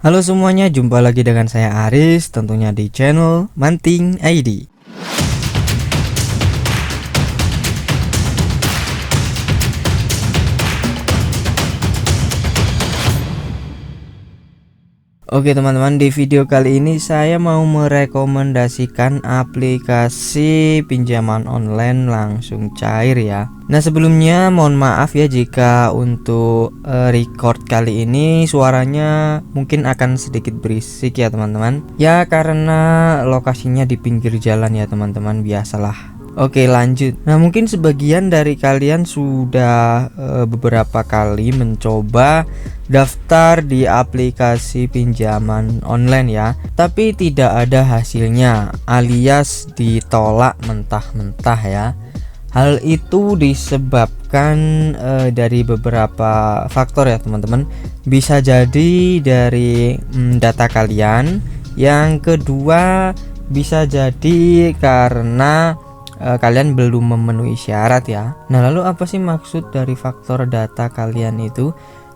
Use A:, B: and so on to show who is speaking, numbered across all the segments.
A: Halo semuanya, jumpa lagi dengan saya Aris, tentunya di channel Manting ID. Oke teman-teman, di video kali ini saya mau merekomendasikan aplikasi pinjaman online langsung cair ya. Nah sebelumnya mohon maaf ya jika untuk record kali ini suaranya mungkin akan sedikit berisik ya teman-teman. Ya karena lokasinya di pinggir jalan ya teman-teman, biasalah. Oke lanjut. Nah mungkin sebagian dari kalian sudah beberapa kali mencoba daftar di aplikasi pinjaman online ya, tapi tidak ada hasilnya alias ditolak mentah-mentah ya. Hal itu disebabkan dari beberapa faktor ya teman-teman. Bisa jadi dari data kalian. Yang kedua bisa jadi karena kalian belum memenuhi syarat ya. Nah lalu apa sih maksud dari faktor data kalian itu?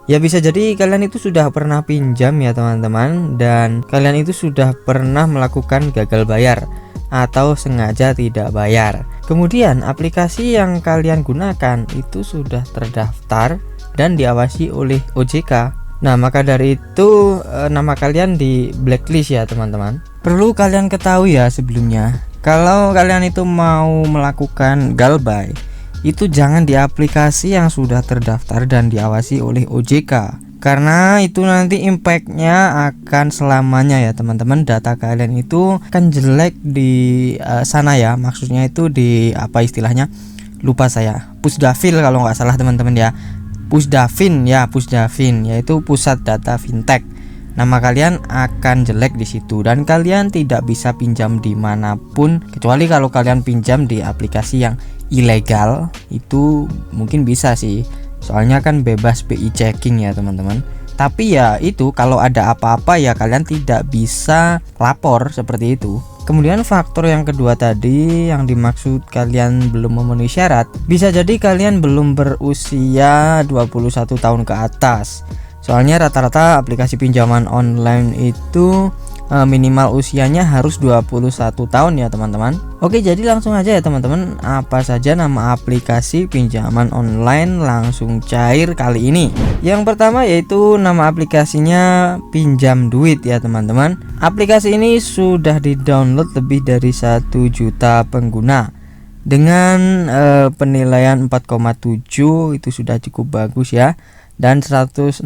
A: Ya bisa jadi kalian itu sudah pernah pinjam ya teman-teman, dan kalian itu sudah pernah melakukan gagal bayar atau sengaja tidak bayar. Kemudian aplikasi yang kalian gunakan itu sudah terdaftar dan diawasi oleh OJK. Nah maka dari itu nama kalian di blacklist ya teman-teman. Perlu kalian ketahui ya sebelumnya, kalau kalian itu mau melakukan galbay, itu jangan di aplikasi yang sudah terdaftar dan diawasi oleh OJK, karena itu nanti impactnya akan selamanya ya teman-teman. Data kalian itu akan jelek di sana ya, maksudnya itu di apa istilahnya, lupa saya, Pusdafin kalau nggak salah teman-teman ya. Pusdafin yaitu pusat data fintech. Nama kalian akan jelek di situ dan kalian tidak bisa pinjam dimanapun, kecuali kalau kalian pinjam di aplikasi yang ilegal. Itu mungkin bisa sih, soalnya kan bebas BI checking ya teman-teman. Tapi ya itu kalau ada apa-apa ya kalian tidak bisa lapor seperti itu. Kemudian faktor yang kedua tadi yang dimaksud kalian belum memenuhi syarat, bisa jadi kalian belum berusia 21 tahun ke atas. Soalnya rata-rata aplikasi pinjaman online itu minimal usianya harus 21 tahun ya teman-teman. Oke, jadi langsung aja ya teman-teman, apa saja nama aplikasi pinjaman online langsung cair kali ini. Yang pertama yaitu nama aplikasinya Pinjam Duit ya teman-teman. Aplikasi ini sudah di-download lebih dari 1 juta pengguna dengan penilaian 4,7, itu sudah cukup bagus ya, dan 169.000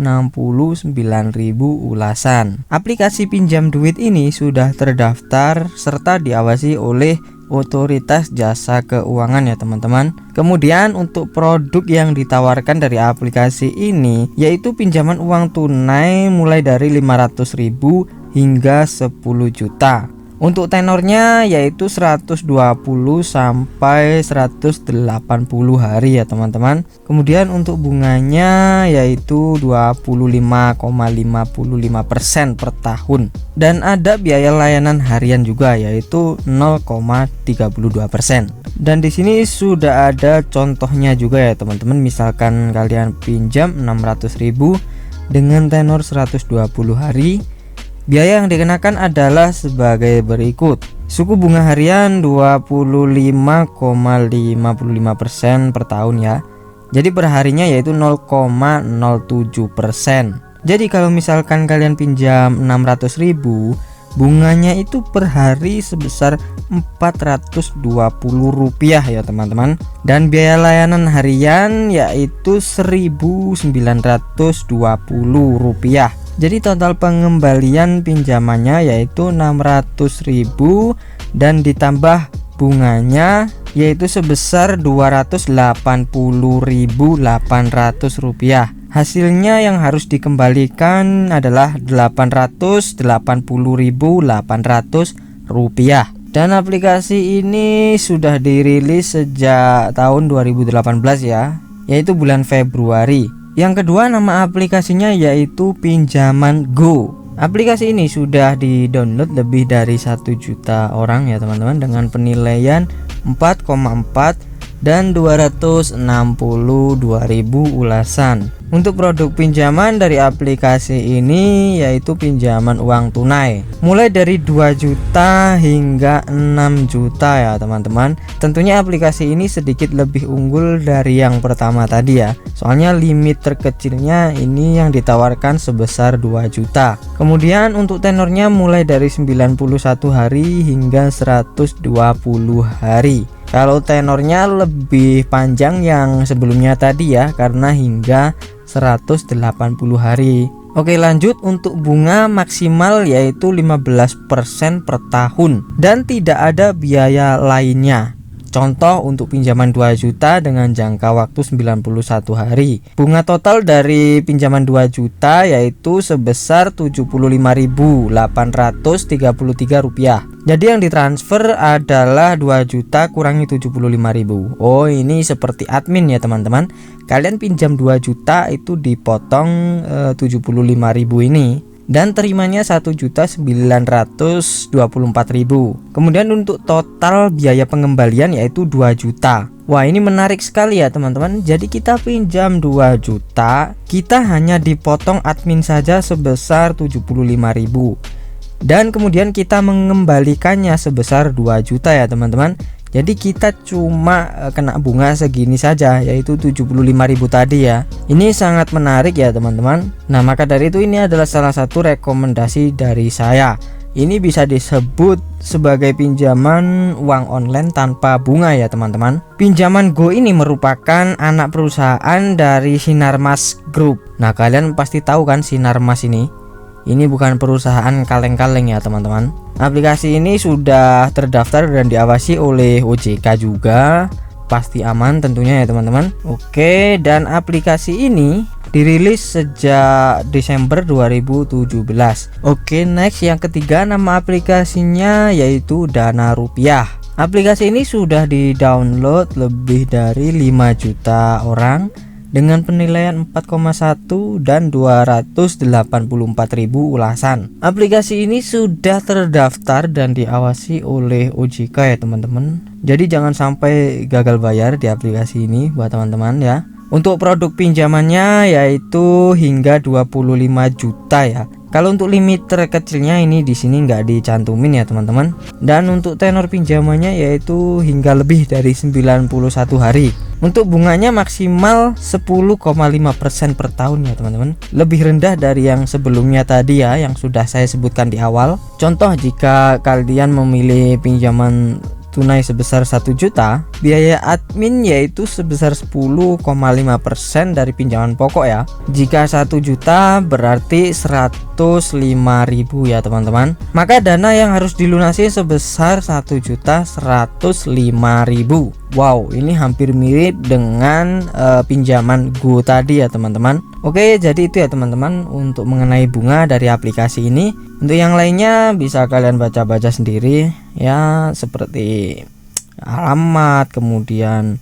A: ulasan. Aplikasi Pinjam Duit ini sudah terdaftar serta diawasi oleh Otoritas Jasa Keuangan ya teman-teman. Kemudian untuk produk yang ditawarkan dari aplikasi ini yaitu pinjaman uang tunai mulai dari 500.000 hingga 10 juta. Untuk tenornya yaitu 120 sampai 180 hari ya teman-teman. Kemudian untuk bunganya yaitu 25,55% per tahun. Dan ada biaya layanan harian juga yaitu 0,32%. Dan di sini sudah ada contohnya juga ya teman-teman. Misalkan kalian pinjam 600.000 dengan tenor 120 hari. Biaya yang dikenakan adalah sebagai berikut. Suku bunga harian 25,55% per tahun ya. Jadi perharinya yaitu 0,07%. Jadi kalau misalkan kalian pinjam 600.000, bunganya itu per hari sebesar Rp420 ya teman-teman. Dan biaya layanan harian yaitu Rp1.920. Jadi total pengembalian pinjamannya yaitu 600.000 dan ditambah bunganya yaitu sebesar Rp280.800. Hasilnya yang harus dikembalikan adalah Rp880.800. Dan aplikasi ini sudah dirilis sejak tahun 2018 ya, yaitu bulan Februari. Yang kedua nama aplikasinya yaitu Pinjaman Go. Aplikasi ini sudah di-download lebih dari 1 juta orang ya teman-teman, dengan penilaian 4,4 dan 262.000 ulasan. Untuk produk pinjaman dari aplikasi ini yaitu pinjaman uang tunai mulai dari 2 juta hingga 6 juta ya teman-teman. Tentunya aplikasi ini sedikit lebih unggul dari yang pertama tadi ya, soalnya limit terkecilnya ini yang ditawarkan sebesar 2 juta. Kemudian untuk tenornya mulai dari 91 hari hingga 120 hari. Kalau tenornya lebih panjang yang sebelumnya tadi ya, karena hingga 180 hari. Oke, lanjut. Untuk bunga maksimal yaitu 15% per tahun dan tidak ada biaya lainnya. Contoh untuk pinjaman 2 juta dengan jangka waktu 91 hari. Bunga total dari pinjaman 2 juta yaitu sebesar Rp75.833. Jadi yang ditransfer adalah 2 juta kurangi 75.000. Oh, ini seperti admin ya teman-teman. Kalian pinjam 2 juta itu dipotong 75.000 ini. Dan terimanya 1.924.000. Kemudian untuk total biaya pengembalian yaitu 2 juta. Wah, ini menarik sekali ya teman-teman. Jadi kita pinjam 2 juta, kita hanya dipotong admin saja sebesar 75.000. Dan kemudian kita mengembalikannya sebesar 2 juta ya teman-teman. Jadi kita cuma kena bunga segini saja, yaitu 75.000 tadi ya. Ini sangat menarik ya teman-teman. Nah, maka dari itu ini adalah salah satu rekomendasi dari saya. Ini bisa disebut sebagai pinjaman uang online tanpa bunga ya teman-teman. Pinjaman Go ini merupakan anak perusahaan dari Sinarmas Group. Nah, kalian pasti tahu kan Sinarmas ini. Ini bukan perusahaan kaleng-kaleng ya teman-teman. Aplikasi ini sudah terdaftar dan diawasi oleh OJK juga. Pasti aman tentunya ya teman-teman. Oke, dan aplikasi ini dirilis sejak Desember 2017. Oke, next yang ketiga, nama aplikasinya yaitu Dana Rupiah. Aplikasi ini sudah di-download lebih dari 5 juta orang dengan penilaian 4,1 dan 284.000 ulasan. Aplikasi ini sudah terdaftar dan diawasi oleh OJK ya teman-teman. Jadi jangan sampai gagal bayar di aplikasi ini buat teman-teman ya. Untuk produk pinjamannya yaitu hingga 25 juta ya. Kalau untuk limit terkecilnya ini di sini nggak dicantumin ya teman-teman. Dan untuk tenor pinjamannya yaitu hingga lebih dari 91 hari. Untuk bunganya maksimal 10,5% per tahun ya teman-teman. Lebih rendah dari yang sebelumnya tadi ya, yang sudah saya sebutkan di awal. Contoh, jika kalian memilih pinjaman tunai sebesar 1 juta, biaya admin yaitu sebesar 10,5% dari pinjaman pokok ya. Jika 1 juta berarti 105.000 ya teman-teman. Maka dana yang harus dilunasi sebesar 1.105.000. Wow, ini hampir mirip dengan pinjaman Go tadi ya teman-teman. Oke, jadi itu ya teman-teman untuk mengenai bunga dari aplikasi ini. Untuk yang lainnya bisa kalian baca-baca sendiri ya, seperti alamat, kemudian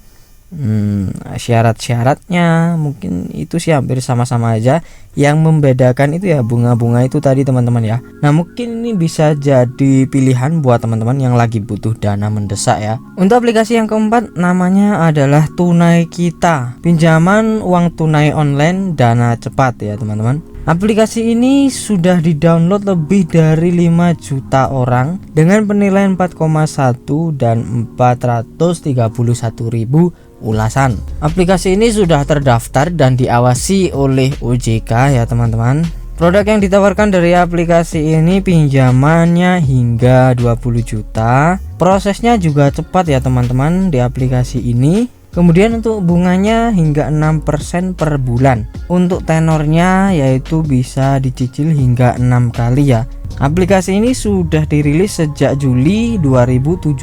A: syarat-syaratnya, mungkin itu sih hampir sama-sama aja. Yang membedakan itu ya bunga-bunga itu tadi teman-teman ya. Nah, mungkin ini bisa jadi pilihan buat teman-teman yang lagi butuh dana mendesak ya. Untuk aplikasi yang keempat namanya adalah Tunai Kita, pinjaman uang tunai online dana cepat ya teman-teman. Aplikasi ini sudah di-download lebih dari 5 juta orang dengan penilaian 4,1 dan 431.000 ulasan. Aplikasi ini sudah terdaftar dan diawasi oleh OJK ya teman-teman. Produk yang ditawarkan dari aplikasi ini pinjamannya hingga 20 juta. Prosesnya juga cepat ya teman-teman di aplikasi ini. Kemudian untuk bunganya hingga 6% per bulan. Untuk tenornya yaitu bisa dicicil hingga 6 kali ya. Aplikasi ini sudah dirilis sejak Juli 2017.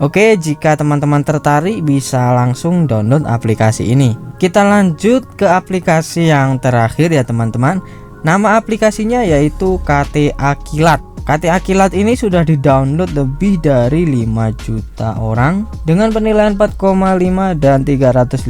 A: Oke, jika teman-teman tertarik bisa langsung download aplikasi ini. Kita lanjut ke aplikasi yang terakhir ya teman-teman. Nama aplikasinya yaitu KTA Kilat. KTA Kilat ini sudah di-download lebih dari 5 juta orang dengan penilaian 4,5 dan 352.000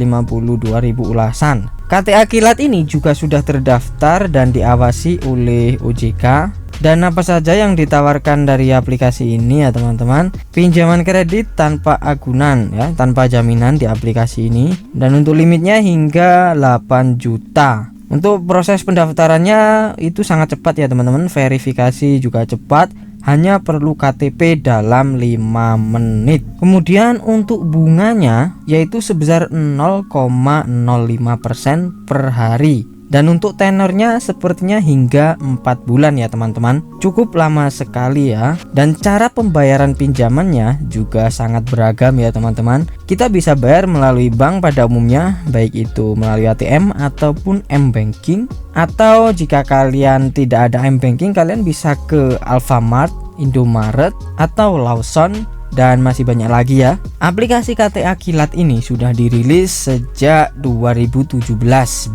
A: ulasan. KTA Kilat ini juga sudah terdaftar dan diawasi oleh OJK. Dan apa saja yang ditawarkan dari aplikasi ini ya teman-teman? Pinjaman kredit tanpa agunan ya, tanpa jaminan di aplikasi ini, dan untuk limitnya hingga 8 juta. Untuk proses pendaftarannya itu sangat cepat ya teman-teman, verifikasi juga cepat, hanya perlu KTP dalam 5 menit. Kemudian untuk bunganya yaitu sebesar 0,05% per hari. Dan untuk tenornya sepertinya hingga 4 bulan ya teman-teman. Cukup lama sekali ya. Dan cara pembayaran pinjamannya juga sangat beragam ya teman-teman. Kita bisa bayar melalui bank pada umumnya, baik itu melalui ATM ataupun M-Banking. Atau jika kalian tidak ada M-Banking, kalian bisa ke Alfamart, Indomaret, atau Lawson, dan masih banyak lagi ya. Aplikasi KTA Kilat ini sudah dirilis sejak 2017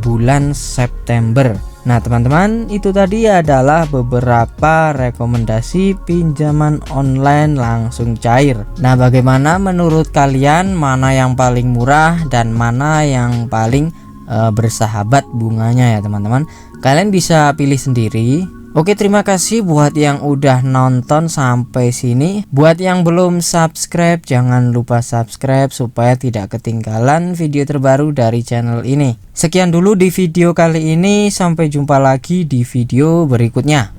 A: bulan September. Nah teman-teman, itu tadi adalah beberapa rekomendasi pinjaman online langsung cair. Nah bagaimana menurut kalian, mana yang paling murah dan mana yang paling bersahabat bunganya ya teman-teman? Kalian bisa pilih sendiri. Oke, terima kasih buat yang udah nonton sampai sini. Buat yang belum subscribe, jangan lupa subscribe supaya tidak ketinggalan video terbaru dari channel ini. Sekian dulu di video kali ini, sampai jumpa lagi di video berikutnya.